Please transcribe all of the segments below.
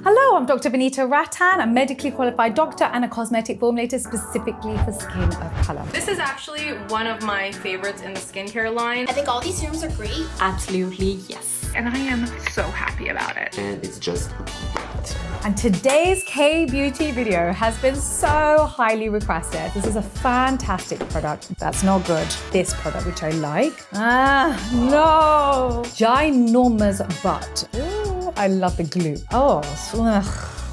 Hello, I'm Dr. Vanita Rattan, a medically qualified doctor and a cosmetic formulator specifically for skin of color. This is actually one of my favorites in the skincare line. I think all these serums are great. Absolutely, yes. And I am so happy about it. And it's just great. And today's K-Beauty video has been so highly requested. This is a fantastic product. That's not good. This product, which I like. No. Ginormous butt. Ooh, I love the glue. Oh,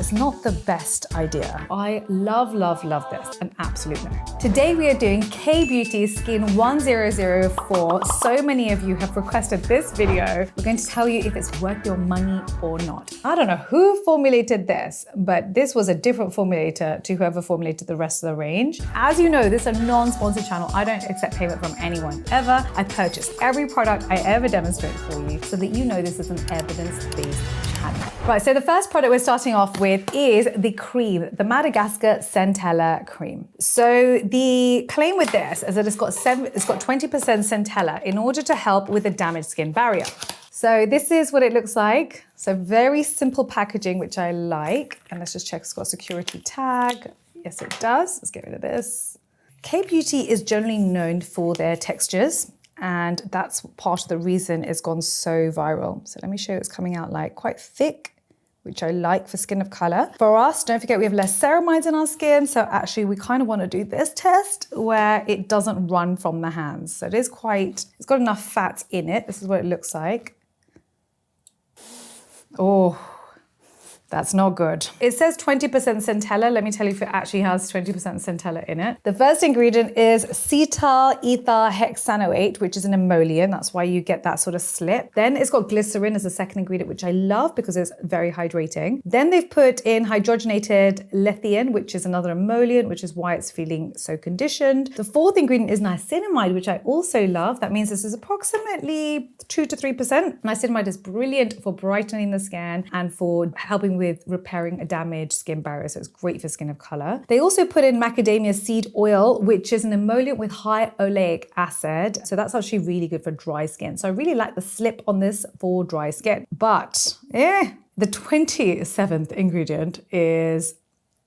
it's not the best idea. I love this. An absolute no. Today we are doing K-Beauty Skin 1004. So many of you have requested this video. We're going to tell you if it's worth your money or not. I don't know who formulated this, but this was a different formulator to whoever formulated the rest of the range. As you know, this is a non-sponsored channel. I don't accept payment from anyone ever. I purchase every product I ever demonstrate for you so that you know this is an evidence-based channel. Right, so the first product we're starting off with is the cream, the Madagascar Centella cream. So the claim with this is that it's got 20% Centella in order to help with a damaged skin barrier. So this is what it looks like. So very simple packaging, which I like. And let's just check it's got a security tag. Yes, it does. Let's get rid of this. K-Beauty is generally known for their textures. And that's part of the reason it's gone so viral. So let me show you it's coming out like quite thick, which I like for skin of color. For us, don't forget we have less ceramides in our skin. So actually we kind of want to do this test where it doesn't run from the hands. So it is quite, it's got enough fat in it. This is what it looks like. Oh, that's not good. It says 20% Centella. Let me tell you if it actually has 20% Centella in it. The first ingredient is cetyl ether hexanoate, which is an emollient. That's why you get that sort of slip. Then it's got glycerin as the second ingredient, which I love because it's very hydrating. Then they've put in hydrogenated lithium, which is another emollient, which is why it's feeling so conditioned. The fourth ingredient is niacinamide, which I also love. That means this is approximately 2 to 3%. Niacinamide is brilliant for brightening the skin and for helping with repairing a damaged skin barrier, so it's great for skin of color. They also put in macadamia seed oil, which is an emollient with high oleic acid, so that's actually really good for dry skin. So I really like the slip on this for dry skin. But the 27th ingredient is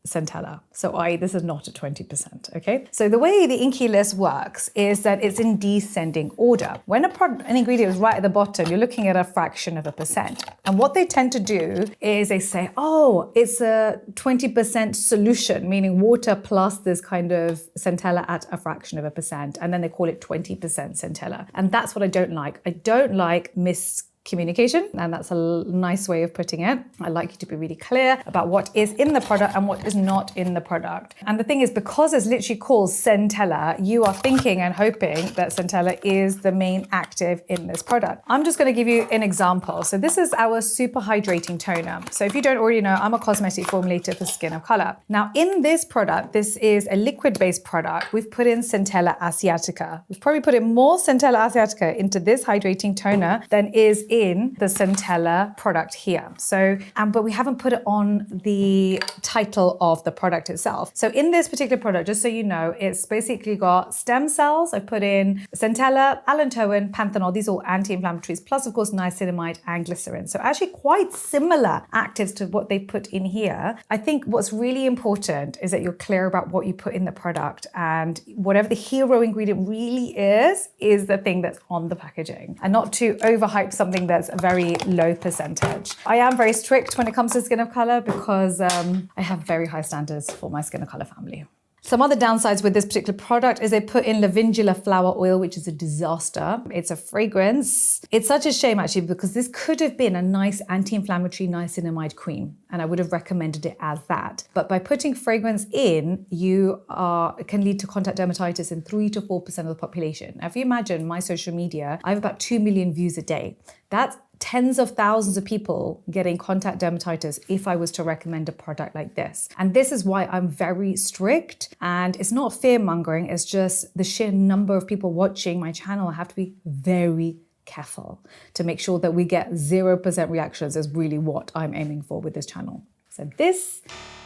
Centella. So this is not a 20%, okay? So the way the Inky list works is that it's in descending order. When an ingredient is right at the bottom, you're looking at a fraction of a percent. And what they tend to do is they say, oh, it's a 20% solution, meaning water plus this kind of Centella at a fraction of a percent. And then they call it 20% Centella. And that's what I don't like. I don't like miscommunication, and that's a nice way of putting it. I like you to be really clear about what is in the product and what is not in the product. And the thing is, because it's literally called Centella, you are thinking and hoping that Centella is the main active in this product. I'm just going to give you an example. So this is our super hydrating toner. So if you don't already know, I'm a cosmetic formulator for skin of color. Now in this product, this is a liquid-based product. We've put in Centella asiatica. We've probably put in more Centella asiatica into this hydrating toner than is in the Centella product here. So, but we haven't put it on the title of the product itself. So in this particular product, just so you know, it's basically got stem cells. I've put in Centella, allantoin, panthenol. These are all anti-inflammatories, plus of course niacinamide and glycerin. So actually quite similar actives to what they put in here. I think what's really important is that you're clear about what you put in the product, and whatever the hero ingredient really is the thing that's on the packaging, and not to overhype something that's a very low percentage. I am very strict when it comes to skin of color because I have very high standards for my skin of color family. Some other downsides with this particular product is they put in lavender flower oil, which is a disaster. It's a fragrance. It's such a shame actually, because this could have been a nice anti-inflammatory niacinamide cream, and I would have recommended it as that. But by putting fragrance in, it can lead to contact dermatitis in 3 to 4% of the population. Now, if you imagine my social media, I have about 2 million views a day. That's tens of thousands of people getting contact dermatitis if I was to recommend a product like this. And this is why I'm very strict, and it's not fear mongering, it's just the sheer number of people watching my channel. I have to be very careful to make sure that we get 0% reactions is really what I'm aiming for with this channel. So this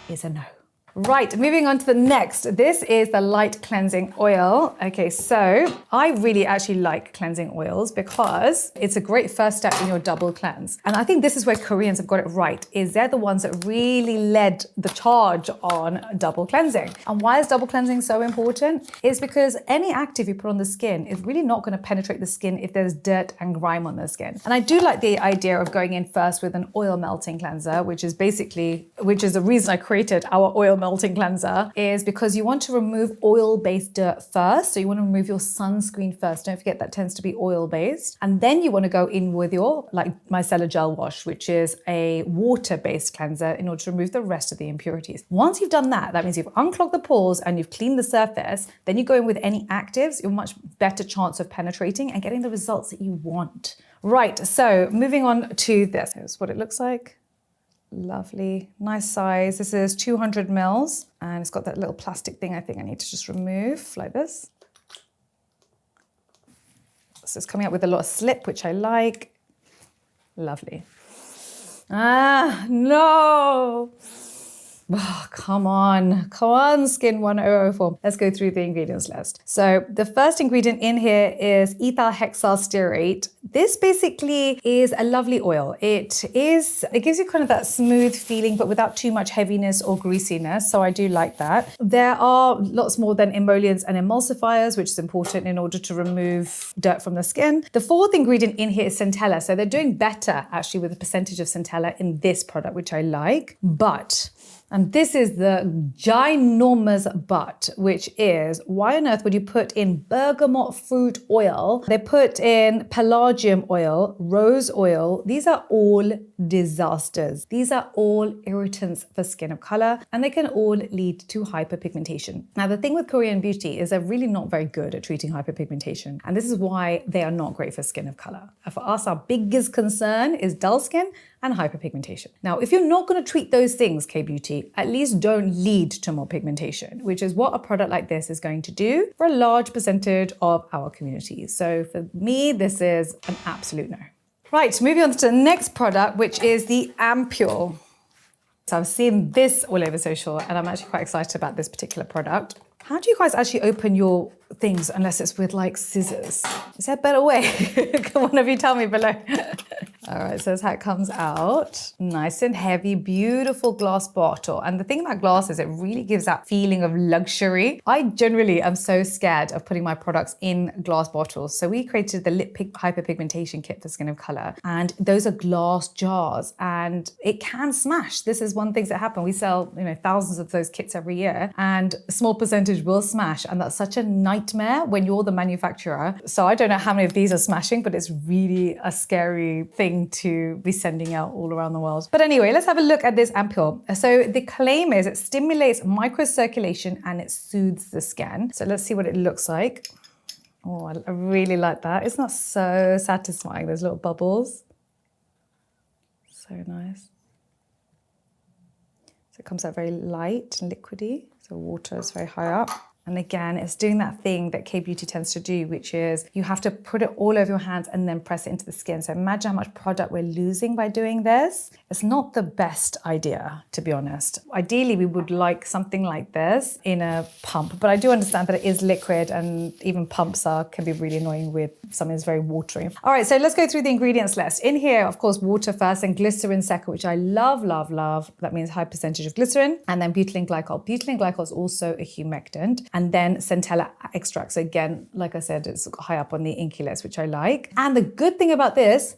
is a no. Right, moving on to the next. This is the light cleansing oil. Okay, so I really actually like cleansing oils because it's a great first step in your double cleanse. And I think this is where Koreans have got it right, is they're the ones that really led the charge on double cleansing. And why is double cleansing so important? It's because any active you put on the skin is really not going to penetrate the skin if there's dirt and grime on the skin. And I do like the idea of going in first with an oil melting cleanser, which is the reason I created our oil melting cleanser, is because you want to remove oil-based dirt first. So you want to remove your sunscreen first. Don't forget that tends to be oil-based. And then you want to go in with your micellar gel wash, which is a water-based cleanser in order to remove the rest of the impurities. Once you've done that, that means you've unclogged the pores and you've cleaned the surface. Then you go in with any actives, you're much better chance of penetrating and getting the results that you want. Right, so moving on to this. Here's what it looks like. Lovely, nice size. This is 200 mils and it's got that little plastic thing I think I need to just remove like this. So it's coming out with a lot of slip, which I like. Lovely. Ah, no. Oh, come on, Skin 1004. Let's go through the ingredients list. So the first ingredient in here is ethyl hexyl stearate. This basically is a lovely oil. It gives you kind of that smooth feeling, but without too much heaviness or greasiness. So I do like that. There are lots more than emollients and emulsifiers, which is important in order to remove dirt from the skin. The fourth ingredient in here is Centella. So they're doing better actually with the percentage of Centella in this product, which I like. And this is the ginormous but, which is, why on earth would you put in bergamot fruit oil? They put in pelagium oil, rose oil. These are all disasters. These are all irritants for skin of color, and they can all lead to hyperpigmentation. Now, the thing with Korean beauty is they're really not very good at treating hyperpigmentation. And this is why they are not great for skin of color. For us, our biggest concern is dull skin and hyperpigmentation. Now, if you're not going to treat those things, K-beauty, at least don't lead to more pigmentation, which is what a product like this is going to do for a large percentage of our community. So for me, this is an absolute no. Right, moving on to the next product, which is the ampule. So I've seen this all over social and I'm actually quite excited about this particular product. How do you guys actually open your things unless it's with like scissors? Is there a better way? Can one of you tell me below? All right, so that's how it comes out. Nice and heavy, beautiful glass bottle. And the thing about glass is it really gives that feeling of luxury. I generally am so scared of putting my products in glass bottles. So we created the LipX Hyperpigmentation Kit for Skin of Color. And those are glass jars and it can smash. This is one thing that happen. We sell, thousands of those kits every year and a small percentage will smash. And that's such a nightmare when you're the manufacturer. So I don't know how many of these are smashing, but it's really a scary thing to be sending out all around the world. But anyway, let's have a look at this ampule. So the claim is it stimulates microcirculation and it soothes the skin. So let's see what it looks like. Oh, I really like that. It's not so satisfying, those little bubbles. So nice. So it comes out very light and liquidy. So water is very high up. And again, it's doing that thing that K-beauty tends to do, which is you have to put it all over your hands and then press it into the skin. So imagine how much product we're losing by doing this. It's not the best idea, to be honest. Ideally, we would like something like this in a pump, but I do understand that it is liquid and even pumps can be really annoying with something that's very watery. All right, so let's go through the ingredients list. In here, of course, water first and glycerin second, which I love, love, love. That means high percentage of glycerin. And then butylene glycol. Butylene glycol is also a humectant. And then Centella extract. So again, like I said, it's high up on the inky list, which I like. And the good thing about this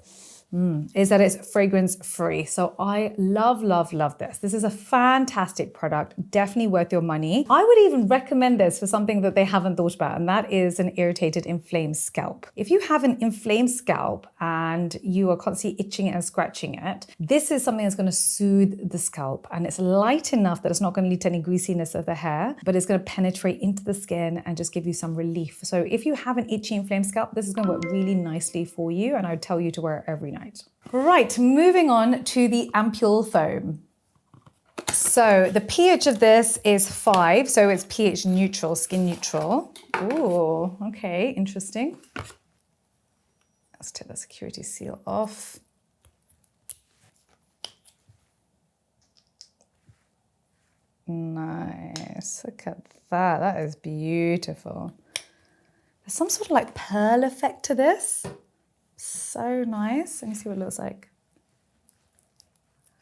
is that it's fragrance free. So I love, love, love this. This is a fantastic product, definitely worth your money. I would even recommend this for something that they haven't thought about, and that is an irritated, inflamed scalp. If you have an inflamed scalp and you are constantly itching it and scratching it, this is something that's going to soothe the scalp, and it's light enough that it's not going to lead to any greasiness of the hair, but it's going to penetrate into the skin and just give you some relief. So if you have an itchy, inflamed scalp, this is going to work really nicely for you, and I would tell you to wear it every night. Right, moving on to the ampule foam. So the pH of this is 5, so it's pH neutral, skin neutral. Ooh, okay, interesting. Let's take the security seal off. Nice. nice. Look at that. That is beautiful. There's some sort of like pearl effect to this. So nice. Let me see what it looks like.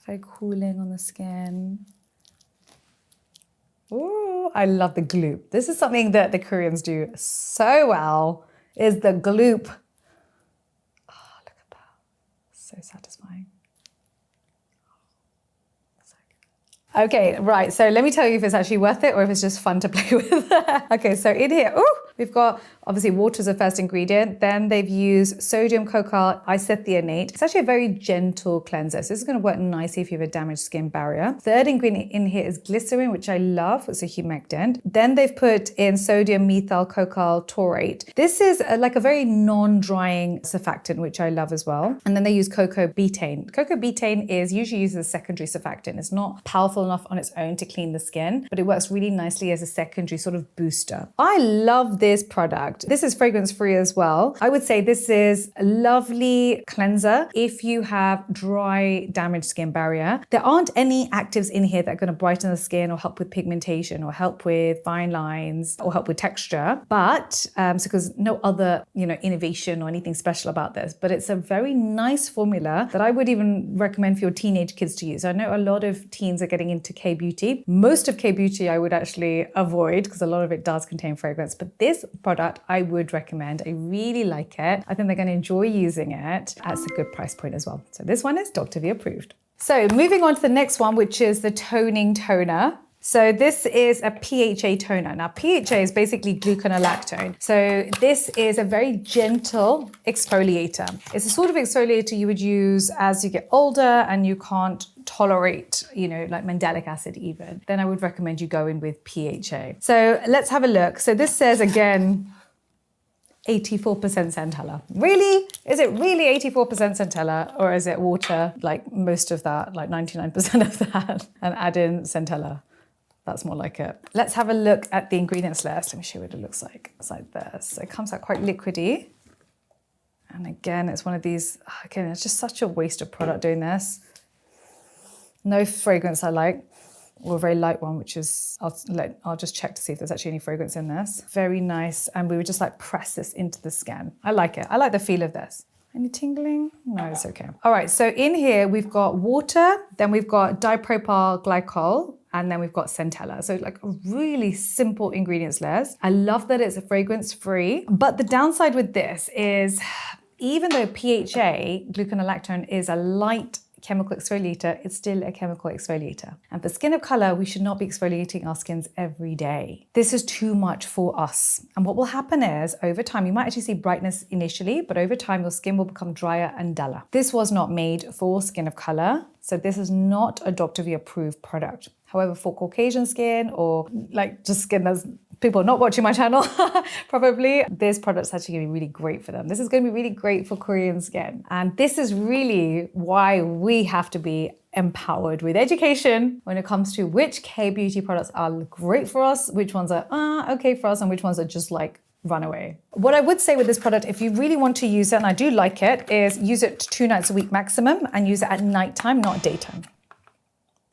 Very cooling on the skin. Ooh, I love the gloop. This is something that the Koreans do so well, is the gloop. Oh, look at that. So satisfying. Okay, right, so let me tell you if it's actually worth it or if it's just fun to play with. Okay, so in here, we've got obviously water as a first ingredient. Then they've used sodium cocoa isethionate. It's actually a very gentle cleanser. So this is going to work nicely if you have a damaged skin barrier. Third ingredient in here is glycerin, which I love. It's a humectant. Then they've put in sodium methyl cocoa taurate. This is like a very non-drying surfactant, which I love as well. And then they use cocoa betaine. Cocoa betaine is usually used as a secondary surfactant. It's not powerful enough on its own to clean the skin, but it works really nicely as a secondary sort of booster. I love this product. This is fragrance free as well. I would say this is a lovely cleanser if you have dry, damaged skin barrier. There aren't any actives in here that are going to brighten the skin or help with pigmentation or help with fine lines or help with texture, but because no other, innovation or anything special about this, but it's a very nice formula that I would even recommend for your teenage kids to use. I know a lot of teens are getting into K-beauty. Most of K-beauty I would actually avoid because a lot of it does contain fragrance, but this product I would recommend. I really like it. I think they're going to enjoy using it. That's a good price point as well. So this one is Dr. V approved. So moving on to the next one, which is the toning toner. So this is a PHA toner. Now PHA is basically gluconolactone. So this is a very gentle exfoliator. It's a sort of exfoliator you would use as you get older and you can't tolerate, like mandelic acid even. Then I would recommend you go in with PHA. So let's have a look. So this says again, 84% Centella. Really? Is it really 84% Centella or is it water, like most of that, like 99% of that, and add in Centella? That's more like it. Let's have a look at the ingredients list. Let me show you what it looks like. It's like this. It comes out quite liquidy. And again, it's one of these, it's just such a waste of product doing this. No fragrance I like, or a very light one, which is, I'll just check to see if there's actually any fragrance in this. Very nice. And we would just like press this into the skin. I like it. I like the feel of this. Any tingling? No, it's okay. All right, so in here we've got water, then we've got dipropyl glycol, and then we've got Centella. So like a really simple ingredients list. I love that it's a fragrance free, but the downside with this is even though PHA, gluconolactone, is a light chemical exfoliator, it's still a chemical exfoliator. And for skin of color, we should not be exfoliating our skins every day. This is too much for us. And what will happen is over time, you might actually see brightness initially, but over time, your skin will become drier and duller. This was not made for skin of color. So this is not a Dr. V approved product. However, for Caucasian skin or like just skin that's people not watching my channel, probably this product's actually gonna be really great for them. This is gonna be really great for Korean skin. And this is really why we have to be empowered with education when it comes to which K-beauty products are great for us, which ones are okay for us, and which ones are just like run away. What I would say with this product, if you really want to use it, and I do like it, is use it 2 nights a week maximum and use it at nighttime, not daytime.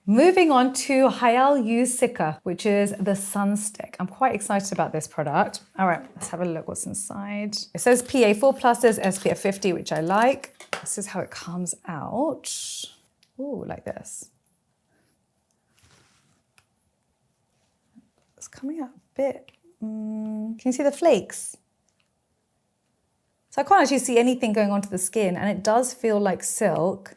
Moving on to hyalu cica, which is the sun stick. I'm quite excited about this product. All right, let's have a look what's inside. It says PA4+, there's SPF 50, which I like. This is how it comes out. Ooh, like this. It's coming out a bit. Can you see the flakes? So I can't actually see anything going onto the skin, and it does feel like silk.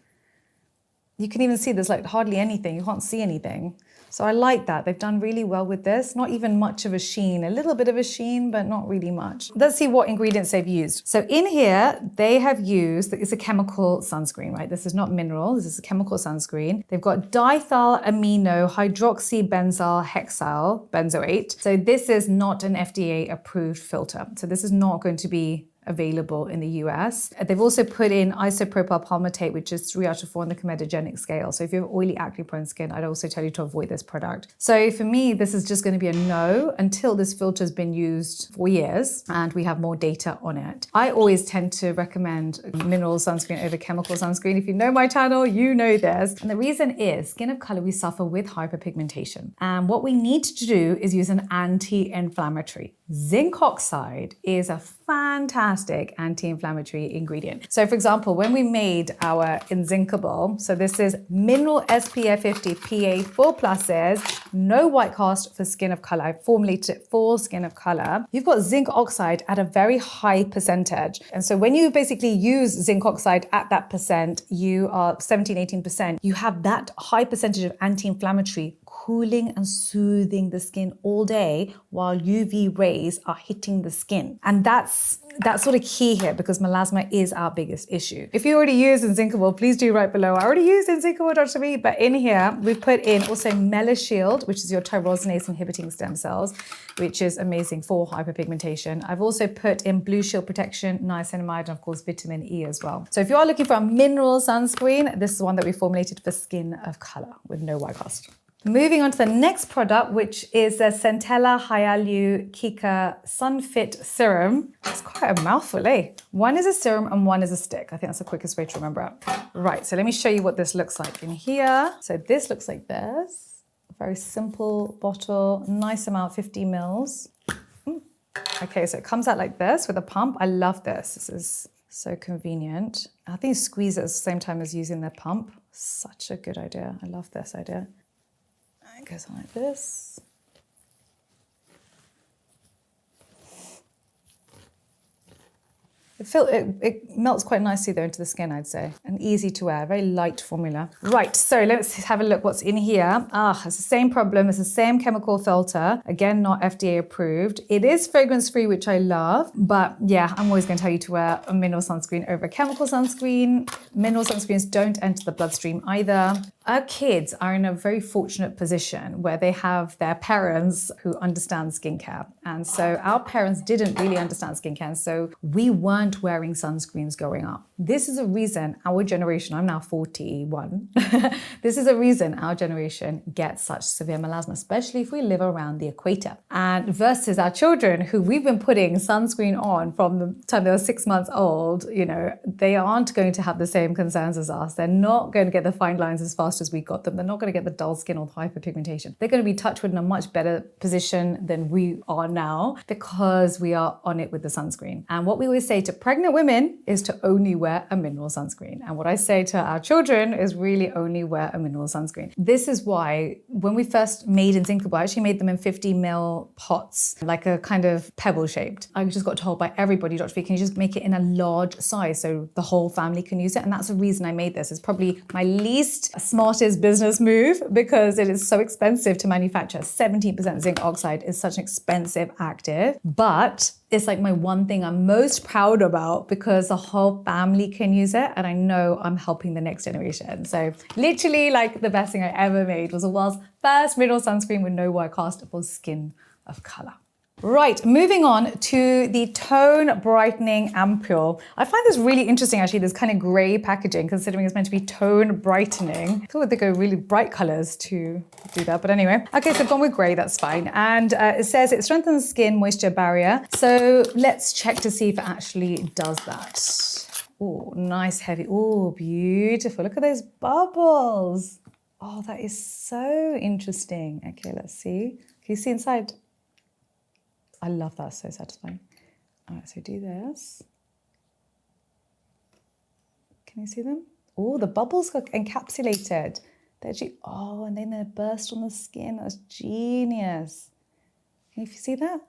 You can even see there's like hardly anything. You can't see anything. So I like that. They've done really well with this. Not even much of a sheen. A little bit of a sheen, but not really much. Let's see what ingredients they've used. So in here, they have used, it's a chemical sunscreen, right? This is not mineral. This is a chemical sunscreen. They've got diethyl amino hydroxybenzyl hexyl benzoate. So this is not an FDA approved filter. So this is not going to be available in the US. They've also put in isopropyl palmitate, which is 3 out of 4 on the comedogenic scale. So if you have oily, acne-prone skin, I'd also tell you to avoid this product. So for me, this is just going to be a no until this filter has been used for years and we have more data on it. I always tend to recommend mineral sunscreen over chemical sunscreen. If you know my channel, you know this. And the reason is skin of color, we suffer with hyperpigmentation. And what we need to do is use an anti-inflammatory. Zinc oxide is a fantastic anti-inflammatory ingredient. So for example, when we made our Inzincable, so this is mineral SPF 50 PA 4+, no white cast for skin of color. I formulated it for skin of color. You've got zinc oxide at a very high percentage. And so when you basically use zinc oxide at that percent, you are 17, 18%, you have that high percentage of anti-inflammatory cooling and soothing the skin all day while UV rays are hitting the skin. And that's sort of key here because melasma is our biggest issue. If you already use Inzincable, please do write below. I already used Inzincable, Dr. B, but in here we've put in also Melashield, which is your tyrosinase inhibiting stem cells, which is amazing for hyperpigmentation. I've also put in Blue Shield Protection, niacinamide, and of course vitamin E as well. So if you are looking for a mineral sunscreen, this is one that we formulated for skin of color with no white cast. Moving on to the next product, which is the Centella Hyalu Cica Sunfit Serum. It's quite a mouthful, eh? One is a serum and one is a stick. I think that's the quickest way to remember it. Right, so let me show you what this looks like in here. So this looks like this. A very simple bottle, nice amount, 50 mils. Okay, so it comes out like this with a pump. I love this. This is so convenient. I think you squeeze it at the same time as using the pump. Such a good idea. I love this idea. It goes on like this. It melts quite nicely though into the skin, I'd say. And easy to wear, very light formula. Right, so let's have a look what's in here. It's the same problem, it's the same chemical filter. Again, not FDA approved. It is fragrance-free, which I love, but yeah, I'm always gonna tell you to wear a mineral sunscreen over a chemical sunscreen. Mineral sunscreens don't enter the bloodstream either. Our kids are in a very fortunate position where they have their parents who understand skincare. And so our parents didn't really understand skincare. And so we weren't wearing sunscreens growing up. This is a reason our generation, I'm now 41, this is a reason our generation gets such severe melasma, especially if we live around the equator. And versus our children who we've been putting sunscreen on from the time they were 6 months old, you know, they aren't going to have the same concerns as us. They're not going to get the fine lines as fast as we got them. They're not going to get the dull skin or the hyperpigmentation. They're going to be touched with in a much better position than we are now because we are on it with the sunscreen. And what we always say to pregnant women is to only wear a mineral sunscreen. And what I say to our children is really only wear a mineral sunscreen. This is why when we first made Inzincable, I actually made them in 50 ml pots, like a kind of pebble shaped. I just got told by everybody, Dr. V, can you just make it in a large size so the whole family can use it? And that's the reason I made this. It's probably my least smartest business move because it is so expensive to manufacture. 17% zinc oxide is such an expensive active, but it's like my one thing I'm most proud about because the whole family can use it and I know I'm helping the next generation. So literally like the best thing I ever made was the world's first mineral sunscreen with no white cast for skin of color. Right, moving on to the Tone Brightening Ampule. I find this really interesting actually, this kind of gray packaging considering it's meant to be tone brightening. I thought they go really bright colors to do that, but anyway. Okay, so I've gone with gray, that's fine. And it says it strengthens the skin moisture barrier. So let's check to see if it actually does that. Oh, nice heavy, oh, beautiful. Look at those bubbles. Oh, that is so interesting. Okay, let's see. Can you see inside? I love that, so satisfying. All right, so do this. Can you see them? Oh, the bubbles got encapsulated. They're actually, oh, and then they burst on the skin. That's genius. Can you see that?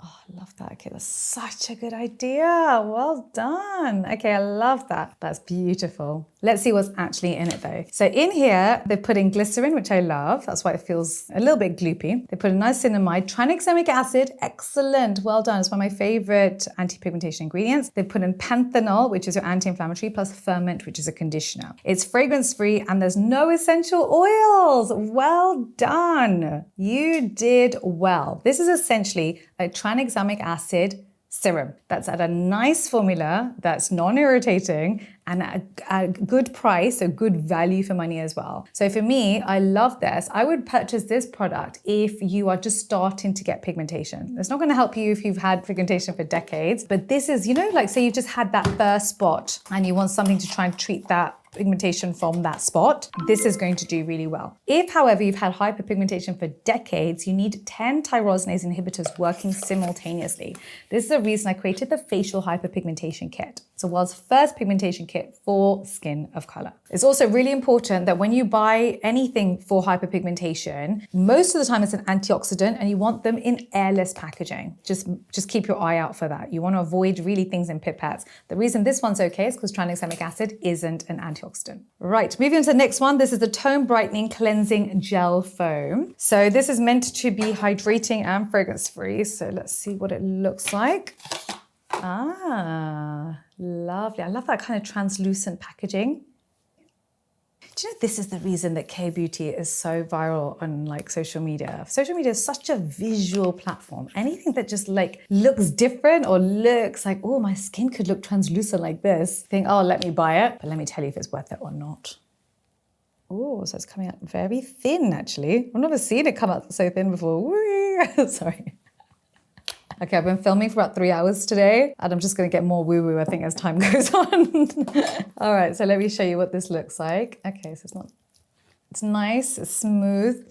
Oh, I love that. Okay, that's such a good idea. Well done. Okay, I love that. That's beautiful. Let's see what's actually in it though. So in here, they've put in glycerin, which I love. That's why it feels a little bit gloopy. They put in niacinamide, tranexamic acid. Excellent, well done. It's one of my favorite anti-pigmentation ingredients. They put in panthenol, which is your anti-inflammatory, plus ferment, which is a conditioner. It's fragrance-free and there's no essential oils. Well done. You did well. This is essentially a tranexamic acid serum that's at a nice formula that's non-irritating and at a good price, so good value for money as well. So for me, I love this. I would purchase this product if you are just starting to get pigmentation. It's not going to help you if you've had pigmentation for decades, but this is, you know, like say you've just had that first spot and you want something to try and treat that pigmentation from that spot, this is going to do really well. If, however, you've had hyperpigmentation for decades, you need 10 tyrosinase inhibitors working simultaneously. This is the reason I created the facial hyperpigmentation kit. It's the world's first pigmentation kit for skin of color. It's also really important that when you buy anything for hyperpigmentation, most of the time it's an antioxidant and you want them in airless packaging. Just keep your eye out for that. You want to avoid really things in pipettes. The reason this one's okay is because tranexamic acid isn't an antioxidant. Right, moving on to the next one. This is the Tone Brightening Cleansing Gel Foam. So this is meant to be hydrating and fragrance-free. So let's see what it looks like. Ah, lovely. I love that kind of translucent packaging. Do you know this is the reason that K-beauty is so viral on like social media? Social media is such a visual platform. Anything that just like looks different or looks like, oh, my skin could look translucent like this, think, oh, let me buy it. But let me tell you if it's worth it or not. Oh, so it's coming out very thin actually. I've never seen it come out so thin before. Sorry. Okay, I've been filming for about 3 hours today and I'm just gonna get more woo-woo, I think, as time goes on. All right, so let me show you what this looks like. Okay, so it's nice, it's smooth,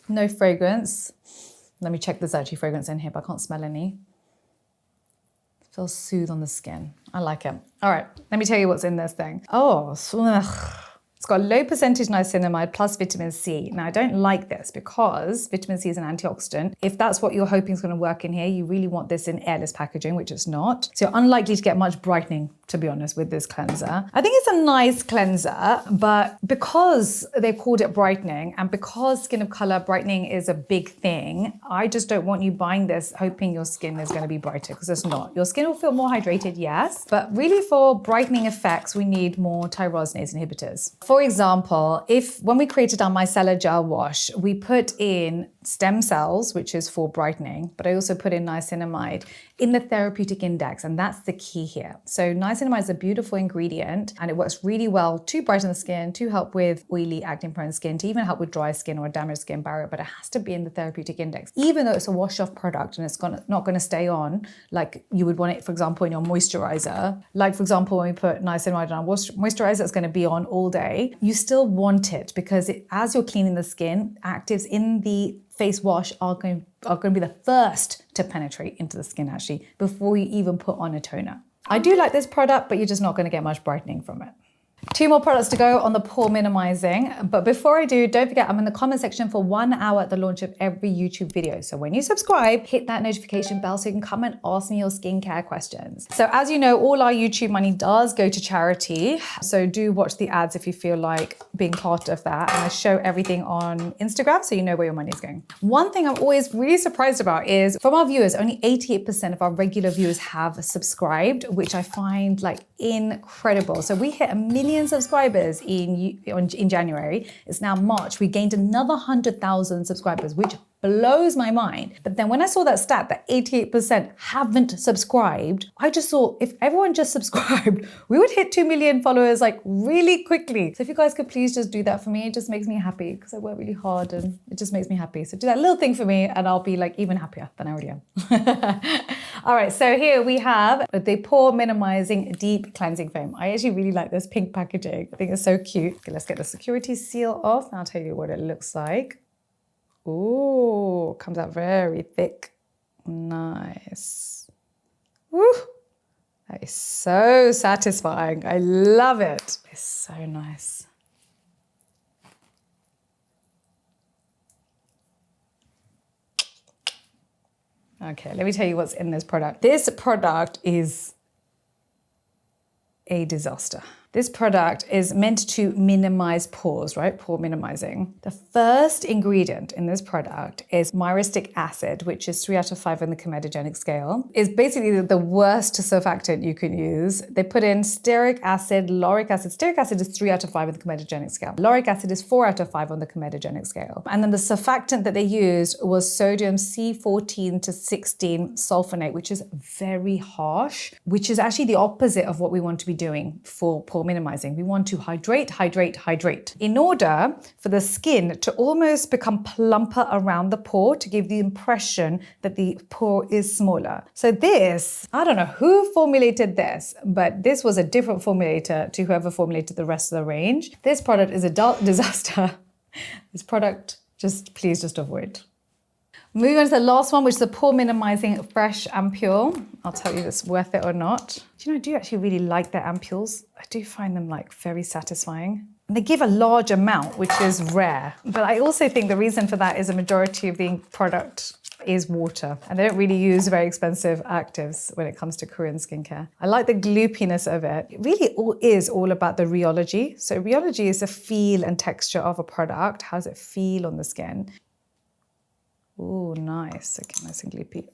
no fragrance. Let me check there's actually fragrance in here, but I can't smell any. It feels soothe on the skin. I like it. All right, let me tell you what's in this thing. Oh, it's got low percentage niacinamide plus vitamin C. Now, I don't like this because vitamin C is an antioxidant. If that's what you're hoping is going to work in here, you really want this in airless packaging, which it's not. So you're unlikely to get much brightening, to be honest, with this cleanser. I think it's a nice cleanser, but because they called it brightening and because skin of color brightening is a big thing, I just don't want you buying this hoping your skin is going to be brighter, because it's not. Your skin will feel more hydrated, yes, but really for brightening effects, we need more tyrosinase inhibitors. For example, when we created our Micellar gel wash, we put in stem cells, which is for brightening, but I also put in niacinamide in the therapeutic index, and that's the key here. So niacinamide is a beautiful ingredient and it works really well to brighten the skin, to help with oily, acne-prone skin, to even help with dry skin or a damaged skin barrier, but it has to be in the therapeutic index. Even though it's a wash-off product and it's not going to stay on like you would want it, for example, in your moisturiser. Like, for example, when we put niacinamide on our moisturiser, it's going to be on all day. You still want it because as you're cleaning the skin, actives in the face wash are going to be the first to penetrate into the skin actually before you even put on a toner. I do like this product, but you're just not going to get much brightening from it. 2 more products to go on the pore minimizing. But before I do, don't forget, I'm in the comment section for 1 hour at the launch of every YouTube video. So when you subscribe, hit that notification bell so you can come and ask me your skincare questions. So as you know, all our YouTube money does go to charity. So do watch the ads if you feel like being part of that. And I show everything on Instagram so you know where your money is going. One thing I'm always really surprised about is from our viewers, only 88% of our regular viewers have subscribed, which I find like incredible. So we hit 1 million subscribers in January. It's now March. We gained another 100,000 subscribers, which blows my mind. But then when I saw that stat that 88% haven't subscribed, I just thought if everyone just subscribed, we would hit 2 million followers like really quickly. So if you guys could please just do that for me, it just makes me happy because I work really hard and it just makes me happy. So do that little thing for me and I'll be like even happier than I already am. All right, so here we have the Pore Minimizing Deep Cleansing Foam. I actually really like this pink packaging. I think it's so cute. Okay, let's get the security seal off and I'll tell you what it looks like. Ooh, comes out very thick. Nice. Woo! That is so satisfying. I love it. It's so nice. Okay, let me tell you what's in this product. This product is a disaster. This product is meant to minimize pores, right? Pore minimizing. The first ingredient in this product is myristic acid, which is 3 out of 5 on the comedogenic scale. It's basically the worst surfactant you can use. They put in stearic acid, lauric acid. Stearic acid is 3 out of 5 on the comedogenic scale. Lauric acid is 4 out of 5 on the comedogenic scale. And then the surfactant that they used was sodium C14 to 16 sulfonate, which is very harsh, which is actually the opposite of what we want to be doing for pore minimizing. We want to hydrate, hydrate, hydrate in order for the skin to almost become plumper around the pore to give the impression that the pore is smaller. So this, I don't know who formulated this, but this was a different formulator to whoever formulated the rest of the range. This product is a disaster. This product, please just avoid. Moving on to the last one, which is the Pore Minimizing Fresh Ampule. I'll tell you if it's worth it or not. Do you know, I do actually really like their ampules. I do find them like very satisfying. And they give a large amount, which is rare. But I also think the reason for that is a majority of the product is water. And they don't really use very expensive actives when it comes to Korean skincare. I like the gloopiness of it. It really is all about the rheology. So rheology is the feel and texture of a product. How does it feel on the skin? Ooh, nice. Okay, nice and gloopy.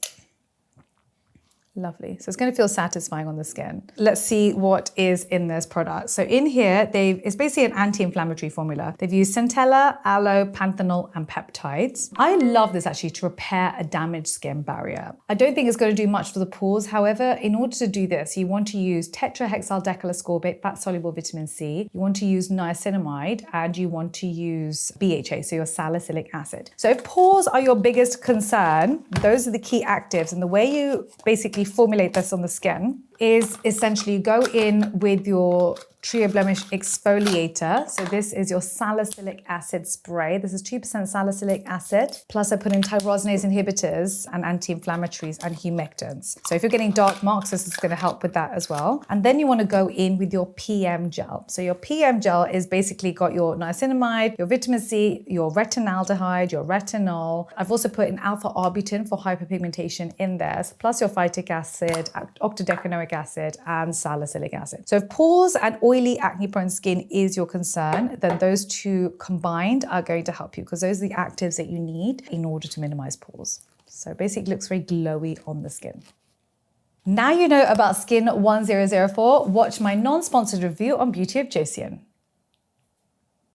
Lovely. So it's going to feel satisfying on the skin. Let's see what is in this product. So in here, it's basically an anti-inflammatory formula. They've used Centella, aloe, panthenol, and peptides. I love this actually to repair a damaged skin barrier. I don't think it's going to do much for the pores. However, in order to do this, you want to use tetrahexyldecalascorbate, fat-soluble vitamin C. You want to use niacinamide, and you want to use BHA, so your salicylic acid. So if pores are your biggest concern, those are the key actives. And the way you basically formulate this on the skin is essentially go in with your Trio Blemish exfoliator. So this is your salicylic acid spray. This is 2% salicylic acid. Plus I put in tyrosinase inhibitors and anti-inflammatories and humectants. So if you're getting dark marks, this is going to help with that as well. And then you want to go in with your PM gel. So your PM gel is basically got your niacinamide, your vitamin C, your retinaldehyde, your retinol. I've also put in alpha-arbutin for hyperpigmentation in there, plus your phytic acid, octadecanoic acid, and salicylic acid. So if pores and oily acne-prone skin is your concern, then those two combined are going to help you because those are the actives that you need in order to minimize pores. So basically it looks very glowy on the skin. Now you know about Skin 1004, watch my non-sponsored review on Beauty of Joseon.